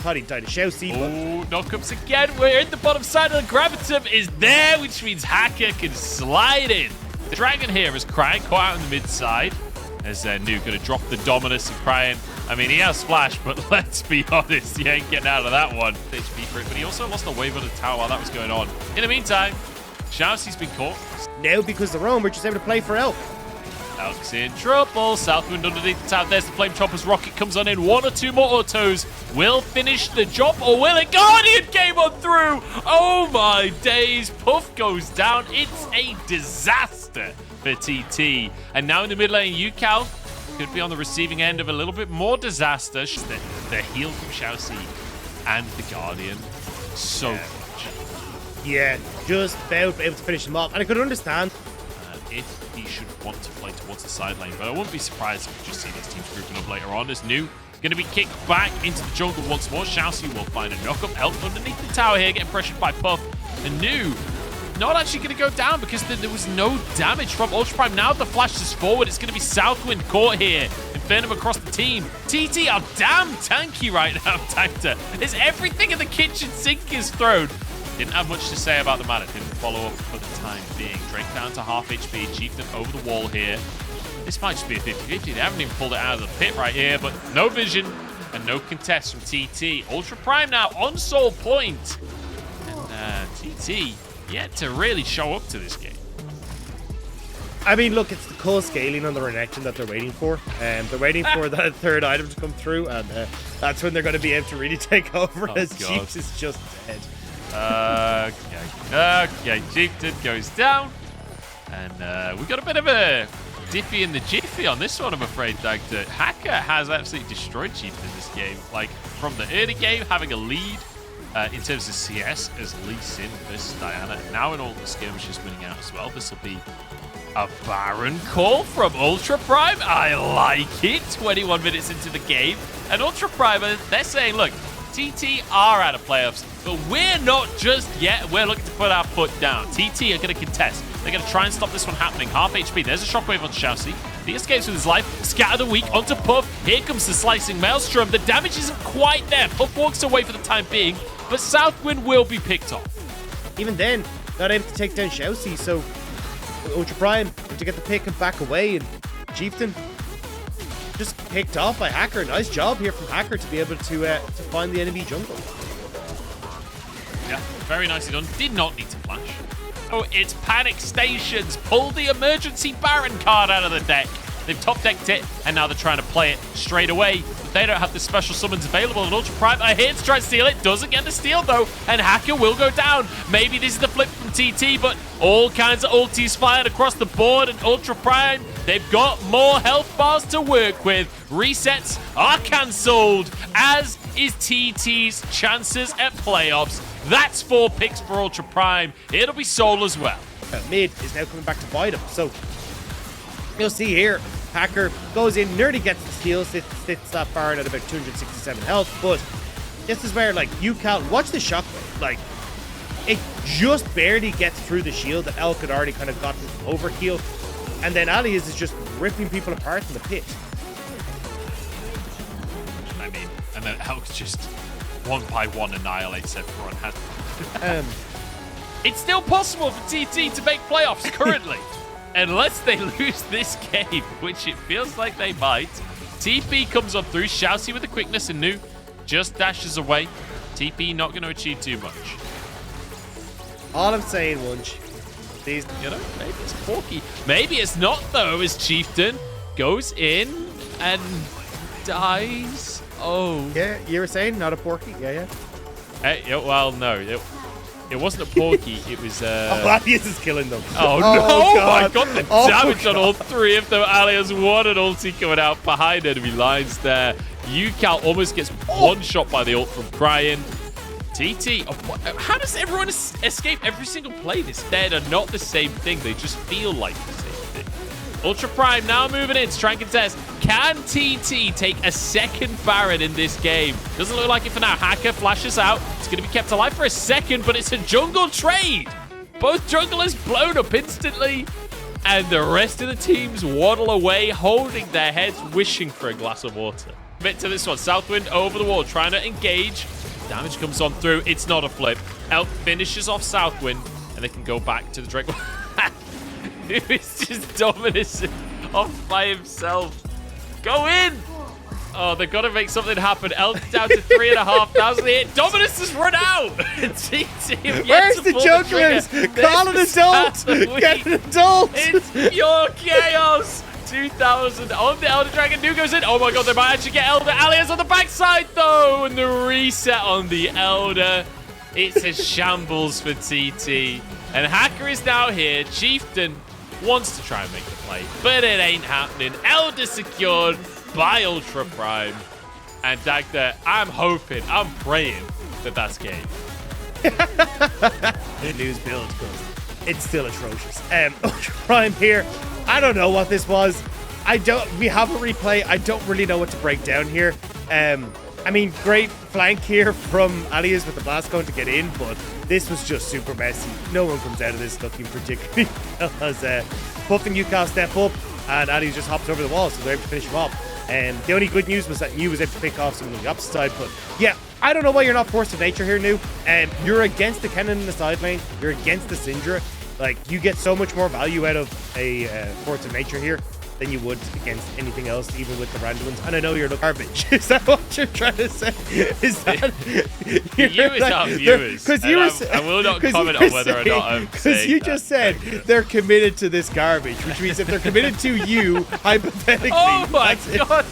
thought he'd die to Shousey. Oh, knockups again. We're in the bottom side of the Gravitum is there, which means Hacker can slide in. The Dragon here is crying quite out on the mid side. As New going to drop the Dominus and crying. I mean, he has Splash, but let's be honest, he ain't getting out of that one. HP for it, but he also lost a wave on the tower while that was going on. In the meantime, Shousey's been caught. Now, because the Roam, we're just able to play for Elk. Elk's in trouble. Southwind underneath the tower. There's the Flame Chopper's rocket comes on in. 1 or 2 more autos will finish the job, or will it? Guardian came on through. Oh my days. Puff goes down. It's a disaster for TT. And now in the mid lane, UCal could be on the receiving end of a little bit more disaster. The heal from Shousey and the Guardian. So clutch. Yeah, just about able to finish him off. And I could understand if he should want to play towards the side lane, but I wouldn't be surprised if we just see these teams grouping up later on. As New going to be kicked back into the jungle once more. Shousey will find a knockup. Elk underneath the tower here, getting pressured by Puff. And New not actually going to go down because there was no damage from Ultra Prime. Now the flash is forward. It's going to be Southwind caught here. Infernum across the team. TT are damn tanky right now, Tactor. There's everything in the kitchen sink is thrown. Didn't have much to say about the matter. Didn't follow up for the time being. Drake down to half HP. Chieftain over the wall here. This might just be a 50-50. They haven't even pulled it out of the pit right here, but no vision and no contest from TT. Ultra Prime now on Soul Point. And TT yet to really show up to this game. I mean, look, it's the cold scaling on the Renekton that they're waiting for. They're waiting for that third item to come through, and that's when they're going to be able to really take over, as Chiefs is just dead. Okay, Chieftain goes down. And we got a bit of a Diffy and the Jiffy on this one, I'm afraid, Dagda. Hacker has absolutely destroyed Chieftain in this game. Like, from the early game, having a lead in terms of CS as Lee Sin versus Diana. Now in all the skirmishes winning out as well. This will be a Baron call from Ultra Prime. I like it. 21 minutes into the game. And Ultra Prime, they're saying, look, TT are out of playoffs, but we're not just yet. We're looking to put our foot down. TT are going to contest. They're going to try and stop this one happening. Half HP. There's a shockwave on Shousey. He escapes with his life. Scatter the weak onto Puff. Here comes the slicing Maelstrom. The damage isn't quite there. Puff walks away for the time being, but Southwind will be picked off. Even then, not able to take down Shousey, so Ultra Prime to get the pick and back away, and Chieftain just picked off by Hacker. Nice job here from Hacker to be able to find the enemy jungle. Yeah, very nicely done. Did not need to flash. Oh, it's Panic Stations. Pull the emergency Baron card out of the deck. They've top-decked it, and now they're trying to play it straight away. But they don't have the special summons available, and Ultra Prime are here to try and steal it. Doesn't get the steal, though, and Hacker will go down. Maybe this is the flip from TT, but all kinds of ultis fired across the board, and Ultra Prime, they've got more health bars to work with. Resets are cancelled, as is TT's chances at playoffs. That's 4 picks for Ultra Prime. It'll be Soul as well. Mid is now coming back to bite him, so you'll see here, Hacker goes in, nearly gets the steal, sits that Baron at about 267 health, but this is where, like, UCal, watch the shockwave, like, it just barely gets through the shield that Elk had already kind of gotten overkill, and then Alias is just ripping people apart in the pit. I mean, and then Elk just one by one annihilates everyone. It's still possible for TT to make playoffs currently. Unless they lose this game, which it feels like they might. TP comes on through. Shousey with the quickness, and New just dashes away. TP not going to achieve too much. All I'm saying, Wunsch, these, you know, maybe it's Porky. Maybe it's not, though, as Chieftain goes in and dies. Oh. Yeah, you were saying not a Porky? Yeah. Hey, well, no. It wasn't a Porky, it was Alias is killing them. Oh no! Oh my god, the damage on all 3 of them. Alias, what an ulti coming out behind enemy lines there. UCal almost gets one shot by the ult from Crying. TT, how does everyone escape every single play this? They're not the same thing, they just feel like the same thing. Ultra Prime now moving in to try and contest. Can TT take a second Baron in this game? Doesn't look like it for now. Hacker flashes out. It's going to be kept alive for a second, but it's a jungle trade. Both junglers blown up instantly, and the rest of the teams waddle away, holding their heads, wishing for a glass of water. Commit to this one. Southwind over the wall, trying to engage. Damage comes on through. It's not a flip. Elk finishes off Southwind, and they can go back to the Drake. It's just Dominus off by himself. Go in! Oh, they've got to make something happen. Elk down to 3,500 here. Dominus has run out. Where's the jugglers? Call an adult. Get an adult. It's pure chaos. 2,000 on the Elder Dragon. New goes in. Oh my god, they might actually get Elder. Alias on the backside though. And the reset on the Elder. It's a shambles for TT. And Hacker is now here. Chieftain wants to try and make the play, but it ain't happening. Elder secured by Ultra Prime. And Dagda, I'm hoping, I'm praying that that's game. Good news build, because it's still atrocious. Ultra Prime here. I don't know what this was. We have a replay. I don't really know what to break down here. I mean, great flank here from Alias with the blast going to get in, but this was just super messy. No one comes out of this looking particularly well as Puff and UCal step up, and Alias just hops over the wall, so they're able to finish him off. The only good news was that New was able to pick off someone on the opposite side, but yeah, I don't know why you're not Force of Nature here, New. You're against the Kennen in the side lane. You're against the Syndra. Like, you get so much more value out of a Force of Nature here than you would against anything else, even with the random ones. And I know you're the garbage. Is that what you're trying to say? Is that you as our viewers? Because I will not comment on whether or not I'm saying because you just said they're committed to this garbage, which means if they're committed to you, hypothetically. Oh my god!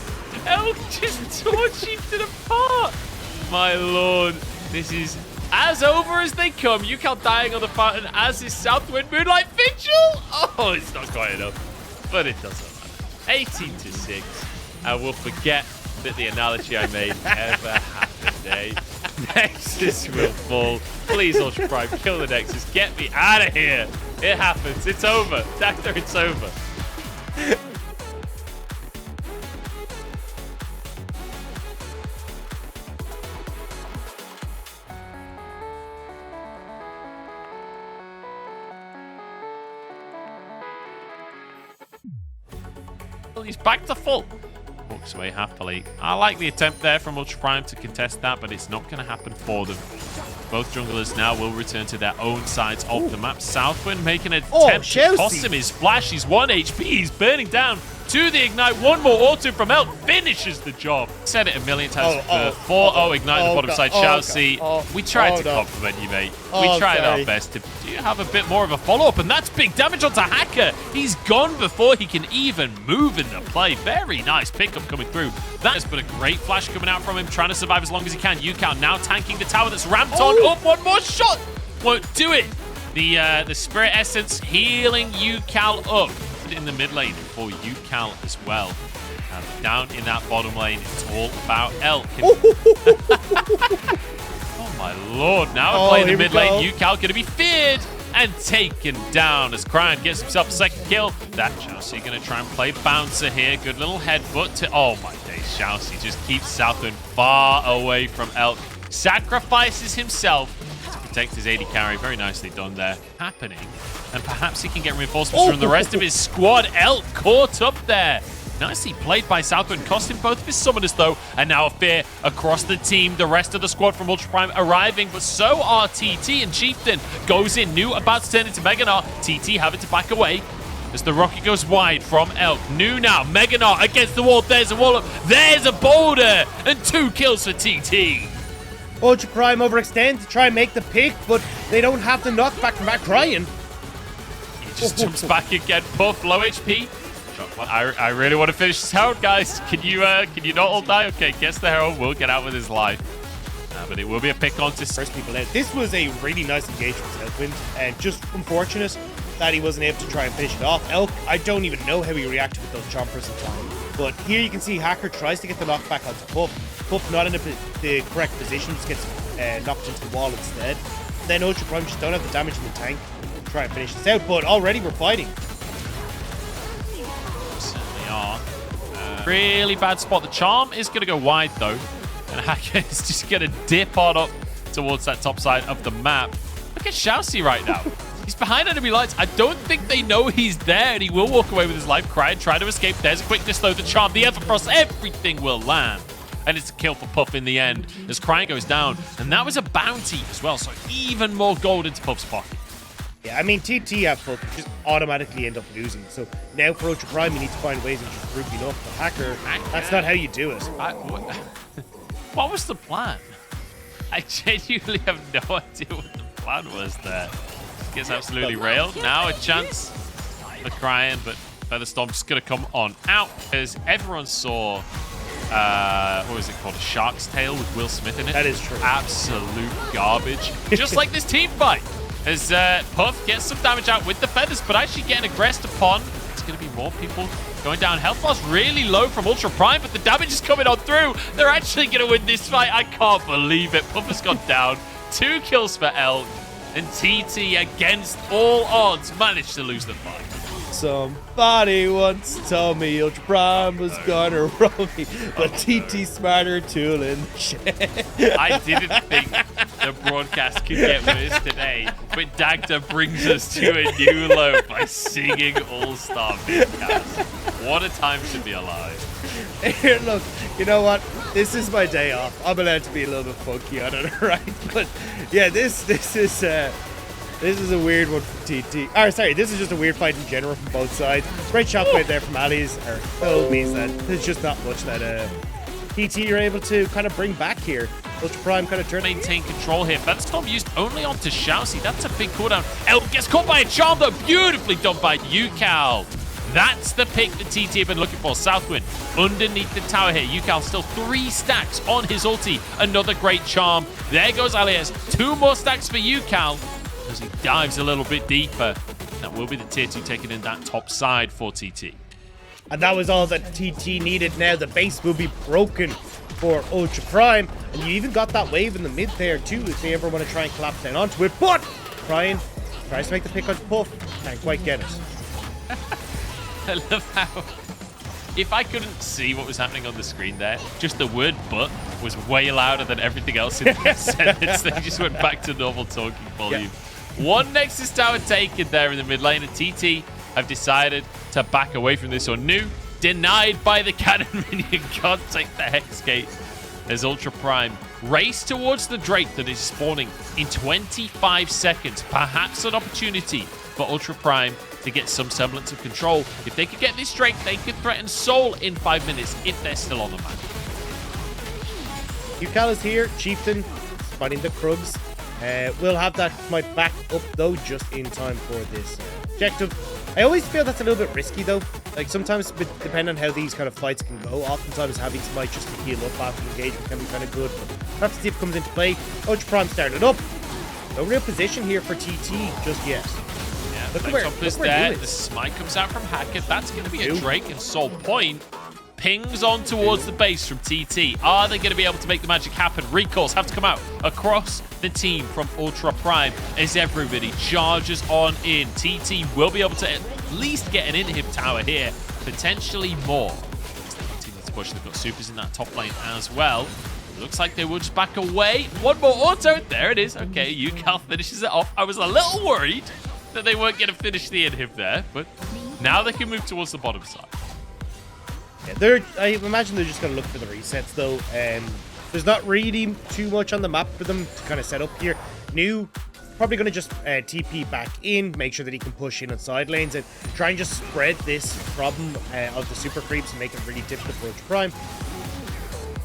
Elk just tore Chieftain apart. My lord, this is as over as they come. UCal dying on the fountain, as is Southwind Moonlight Vigil. Oh, it's not quite enough, but it doesn't. 18-6, and we'll forget that the analogy I made ever happened, eh? Nexus will fall. Please, Ultra Prime, kill the Nexus. Get me out of here. It happens. It's over. Doctor, it's over. He's back to full. Walks away happily. I like the attempt there from Ultra Prime to contest that, but it's not going to happen for them. Both junglers now will return to their own sides of the map. Southwind making an attempt to cost him his flash. He's 1 HP. He's burning down to the ignite. One more auto from Elk finishes the job. Said it a million times before. Ignite on the bottom side. Chelsea, we tried to compliment you, mate. We tried our best to have a bit more of a follow-up, and that's big damage onto Hacker. He's gone before he can even move in the play. Very nice pickup coming through. That has been a great flash coming out from him, trying to survive as long as he can. UCal now tanking the tower that's ramped on up. One more shot won't do it. The Spirit Essence healing UCal up in the mid lane for UCal as well. Down in that bottom lane, it's all about Elk. Oh my lord, now we're playing the mid lane. UCal going to be feared and taken down as Cryan gets himself a second kill. That Chelsea going to try and play bouncer here. Good little headbutt to, oh my days, Chelsea just keeps Southwind far away from Elk. Sacrifices himself to protect his AD carry. Very nicely done there. Happening. And perhaps he can get reinforcements from the rest of his squad. Elk caught up there. Nicely played by Southwind, cost him both of his summoners though, and now a fear across the team. The rest of the squad from Ultra Prime arriving, but so are TT, and Chieftain goes in, New about to turn into Meganar. TT having to back away as the rocket goes wide from Elk. New now, Meganar against the wall. There's a wall up, there's a boulder, and 2 kills for TT. Ultra Prime overextend to try and make the pick, but they don't have the knockback from back Cryan. He just jumps back again. Puff, low HP. I really want to finish this Herald, guys. Can you not all die? Okay, guess the Herald will get out with his life. But it will be a pick on to first people out. This was a really nice engagement with Southwind, and just unfortunate that he wasn't able to try and finish it off. Elk, I don't even know how he reacted with those chompers in time. But here you can see Hacker tries to get the knockback onto Puff. Puff not in the correct position, just gets knocked into the wall instead. Then Ultra Prime just don't have the damage in the tank to try and finish this out, but already we're fighting. Really bad spot. The charm is going to go wide though, and Hacker is just going to dip on up towards that top side of the map. Look at Chelsea right now. He's behind enemy lights. I don't think they know he's there, and he will walk away with his life. Cryan try to escape. There's a quickness though. The charm, the Everfrost, everything will land. and it's a kill for Puff in the end as Crying goes down. And that was a bounty as well, so even more gold into Puff's pocket. Yeah, I mean, TT have Puff just automatically end up losing. So now for Ultra Prime, you need to find ways of just grouping up the Hacker. That's not how you do it. What was the plan? I genuinely have no idea what the plan was there. Gets absolutely railed. Now a chance for Crying, but Featherstorm just going to come on out as everyone saw, what was it called? A Shark's Tail with Will Smith in it. That is true. Absolute garbage. Just like this team fight. As Puff gets some damage out with the feathers, but actually getting aggressed upon. It's going to be more people going down. Health loss really low from Ultra Prime, but the damage is coming on through. They're actually going to win this fight. I can't believe it. Puff has gone down. 2 kills for Elk. And TT, against all odds, managed to lose the fight. Somebody once told me Ultra Prime was gonna roll me, but TT smarter tool in the shed. I didn't think the broadcast could get worse today, but Dagda brings us to a new low by singing All-Star Midcast. What a time to be alive. Here, look, you know what? This is my day off. I'm allowed to be a little bit funky on it, right? But yeah, this is a weird one from TT. Or sorry, this is just a weird fight in general from both sides. Great shockwave there from Ali's. It means that there's just not much that TT are able to kind of bring back here. Ultra Prime kind of maintain control here. Featherstorm used only onto Shousey. That's a big cooldown. Elk gets caught by a charm though. Beautifully done by Yukal. That's the pick that TT have been looking for. Southwind underneath the tower here. Yukal still 3 stacks on his ulti. Another great charm. There goes Alias. 2 more stacks for Yukal as he dives a little bit deeper. That will be the tier 2 taking in that top side for TT. And that was all that TT needed. Now the base will be broken for Ultra Prime. And you even got that wave in the mid there too if they ever want to try and collapse down onto it. But Crying tries to make the pick on Puff. Can't quite get it. I love how, if I couldn't see what was happening on the screen there, just the word "but" was way louder than everything else in the sentence. They just went back to normal talking volume. Yeah. 1 Nexus tower taken there in the mid lane, and TT have decided to back away from this. Or New, denied by the cannon minion, can't take the Hex Gate as Ultra Prime race towards the Drake that is spawning in 25 seconds. Perhaps an opportunity for Ultra Prime to get some semblance of control. If they could get this Drake, they could threaten Soul in 5 minutes if they're still on the map. Yukal is here. Chieftain spotting the Krugs. We'll have that might back up though just in time for this objective. I always feel that's a little bit risky though. Like sometimes, depending on how these kind of fights can go, oftentimes having somebody just to heal up after engagement can be kind of good. But we'll have to see if it comes into play. Ultra Prime started up. No real position here for TT just yet. Look where there. The smite comes out from Hackett. That's going to be a Drake, and Soul Point pings on towards the base from TT. Are they going to be able to make the magic happen? Recalls have to come out across the team from Ultra Prime as everybody charges on in. TT will be able to at least get an inhib tower here, potentially more. They continue to push. They've got supers in that top lane as well. Looks like they will just back away. 1 more auto. There it is. Okay, Yukal finishes it off. I was a little worried that they weren't going to finish the inhib there, but now they can move towards the bottom side. Yeah, I imagine they're just going to look for the resets though. There's not really too much on the map for them to kind of set up here. New probably going to just TP back in, make sure that he can push in on side lanes and try and just spread this problem of the super creeps and make it really difficult for Ultra Prime.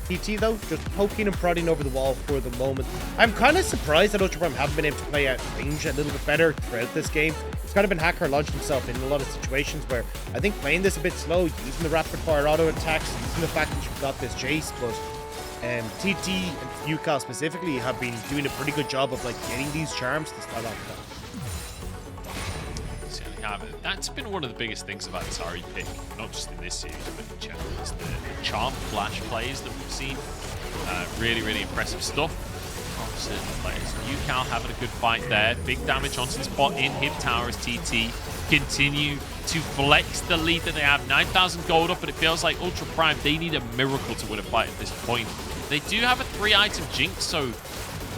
TT though, just poking and prodding over the wall for the moment. I'm kind of surprised that Ultra Prime haven't been able to play out range a little bit better throughout this game. It's kind of been Hacker launched himself in a lot of situations where I think playing this a bit slow, using the rapid fire auto attacks, using the fact that you've got this chase, but TT and Yukal specifically have been doing a pretty good job of like getting these charms to start off. That's been one of the biggest things about this RE pick, not just in this series, but in general. It's the charm flash plays that we've seen. Really, really impressive stuff. Opposite players. Yukal having a good fight there. Big damage onto the spot in Hib Tower as TT continue to flex the lead that they have. 9,000 gold up, but it feels like Ultra Prime, they need a miracle to win a fight at this point. They do have a 3-item Jinx, so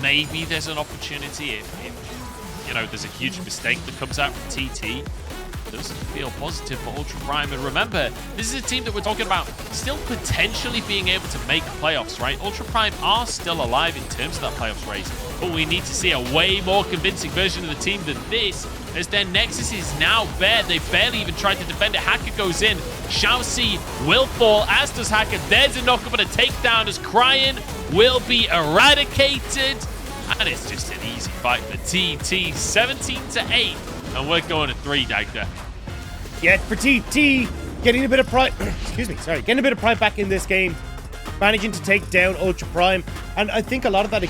maybe there's an opportunity if you know, there's a huge mistake that comes out from TT. doesn't feel positive for Ultra Prime. And remember, this is a team that we're talking about still potentially being able to make playoffs, right? Ultra Prime are still alive in terms of that playoffs race, but we need to see a way more convincing version of the team than this, as their Nexus is now bare. They barely even tried to defend it. Hacker goes in. Xiaoxi will fall, as does Hacker. There's a knockup and a takedown as Cryan will be eradicated. And it's just an easy fight for TT, 17-8. And we're going to 3, Dagda. Yeah, for TT, getting a bit of pride, getting a bit of pride back in this game, managing to take down Ultra Prime, and I think a lot of that.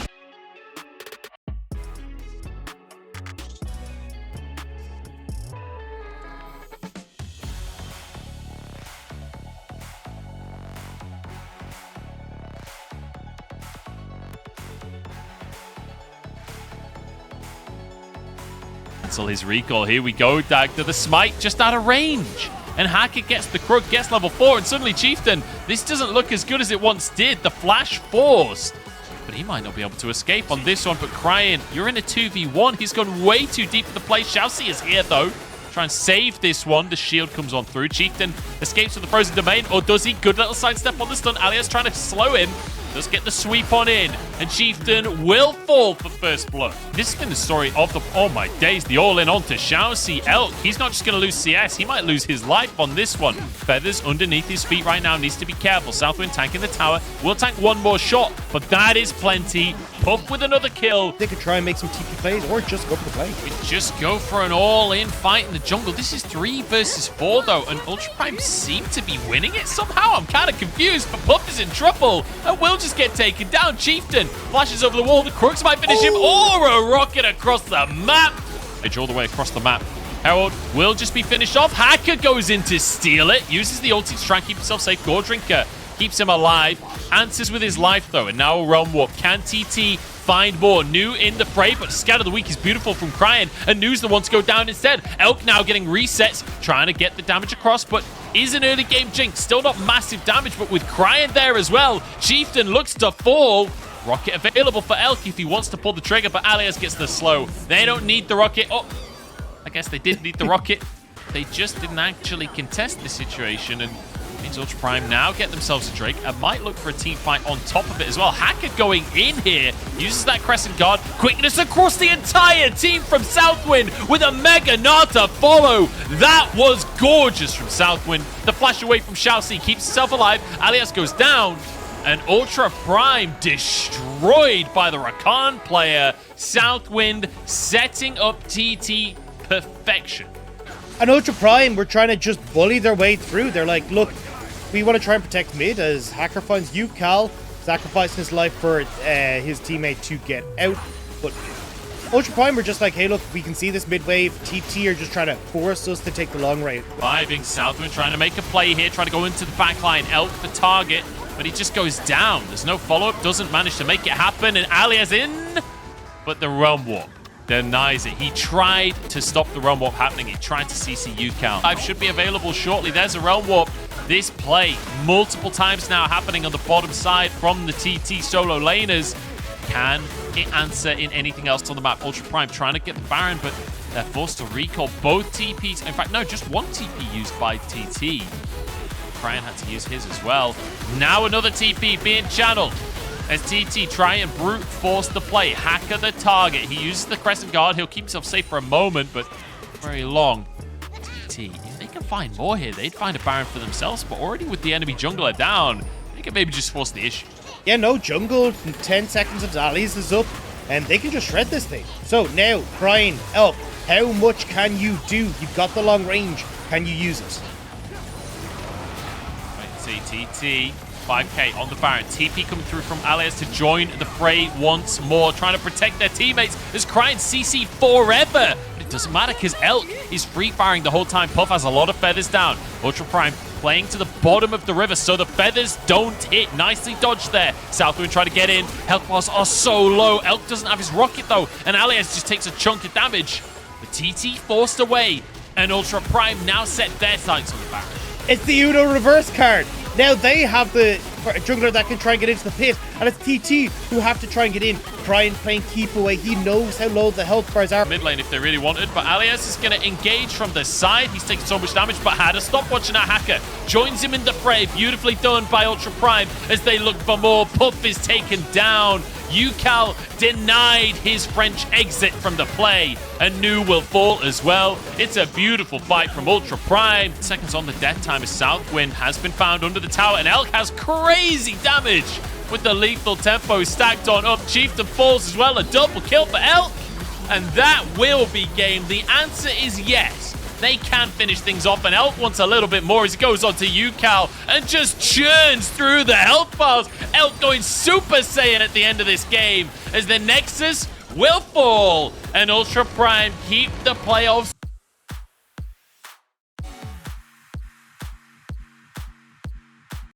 Cancel his recall. Here we go, Dagda. The smite just out of range. And Hacker gets the crook, gets level 4, and suddenly Chieftain, this doesn't look as good as it once did. The flash forced. But he might not be able to escape on this one. But Cryan, you're in a 2v1. He's gone way too deep for the play. Xiaoxi is here, though. Try and save this one. The shield comes on through. Chieftain escapes from the frozen domain, or does he? Good little sidestep on the stun. Alias trying to slow him. Does get the sweep on in, and Chieftain will fall for first blood. This has been the story of the, oh my days, the all-in onto Xiaoxi. Elk, he's not just going to lose CS, he might lose his life on this one. Feathers underneath his feet right now, needs to be careful. Southwind tanking the tower, will tank one more shot, but that is plenty. Puff with another kill. They could try and make some TP plays, or just go for the play. Just go for an all-in fight in the jungle. This is 3 versus 4 though, and Ultra Prime seem to be winning it somehow. I'm kind of confused, but Puff is in trouble, and will just get taken down. Chieftain flashes over the wall. The crooks might finish him, or a rocket across the map. Edge all the way across the map. Herald will just be finished off. Hacker goes in to steal it, uses the ulti to try and keep himself safe. Gore Drinker keeps him alive, answers with his life though, and now a realm warp. Can TT find more? New in the fray, but Scout of the Week is beautiful from Cryan, and New's the one to go down instead. Elk now getting resets, trying to get the damage across, but is an early game jinx. Still not massive damage, but with Cryan there as well, Chieftain looks to fall. Rocket available for Elk if he wants to pull the trigger, but Alias gets the slow. They don't need the rocket. Oh, I guess they did need the rocket. They just didn't actually contest the situation, and means Ultra Prime now get themselves a Drake and might look for a team fight on top of it as well. Hacker going in here, uses that Crescent Guard. Quickness across the entire team from Southwind with a Mega Nata follow. That was gorgeous from Southwind. The flash away from Xiaoxi keeps himself alive. Alias goes down, and Ultra Prime destroyed by the Rakan player. Southwind setting up TT perfection. And Ultra Prime were trying to just bully their way through. They're like, look, we want to try and protect mid as Hacker finds Cal sacrificing his life for his teammate to get out. But Ultra Prime were just like, hey, look, we can see this mid wave. TT are just trying to force us to take the long range. Reviving Southwind, trying to make a play here, trying to go into the backline. Elk the target, but he just goes down. There's no follow-up, doesn't manage to make it happen, and Alia's in, but the Realm Warp denies it. He tried to stop the Realm Warp happening. He tried to CC Cal. 5 should be available shortly. There's a Realm Warp. This play multiple times now happening on the bottom side from the TT solo laners. Can it answer in anything else on the map? Ultra Prime trying to get the Baron, but they're forced to recall both TPs. In fact, no, just one TP used by TT. Cryan had to use his as well. Now another TP being channeled as TT try and brute force the play. Hacker the target. He uses the Crescent Guard. He'll keep himself safe for a moment, but very long. TT, if they can find more here, they'd find a Baron for themselves, but already with the enemy jungler down, they can maybe just force the issue. Yeah, no, jungle, 10 seconds of Alias is up, and they can just shred this thing. So now, Cryan, Elk, how much can you do? You've got the long range. Can you use it? Right, see, TT. 5k on the Baron. TP coming through from Alias to join the fray once more, trying to protect their teammates. There's Cryan CC forever, but it doesn't matter because Elk is free firing the whole time. Puff has a lot of feathers down. Ultra Prime playing to the bottom of the river so the feathers don't hit. Nicely dodged there. Southwind trying to get in. Health bars are so low. Elk doesn't have his rocket though, and Alias just takes a chunk of damage. The TT forced away, and Ultra Prime now set their sights on the Baron. It's the Uno reverse card. Now they have the jungler that can try and get into the pit, and it's TT who have to try and get in, try and play and keep away. He knows how low the health bars are. Mid lane if they really wanted, but Alias is going to engage from the side. He's taking so much damage, but had to stop watching that hacker. Joins him in the fray. Beautifully done by Ultra Prime as they look for more. Puff is taken down. Yucal denied his French exit from the play, and Nu will fall as well. It's a beautiful fight from Ultra Prime. Seconds on the death timer. Southwind has been found under the tower, and Elk has crazy damage with the lethal tempo stacked on up. Chieftain falls as well. A double kill for Elk, and that will be game. The answer is yes. They can finish things off, and Elk wants a little bit more as he goes on to Yucal and just churns through the health bars. Elk going Super Saiyan at the end of this game as the Nexus will fall, and Ultra Prime keep the playoffs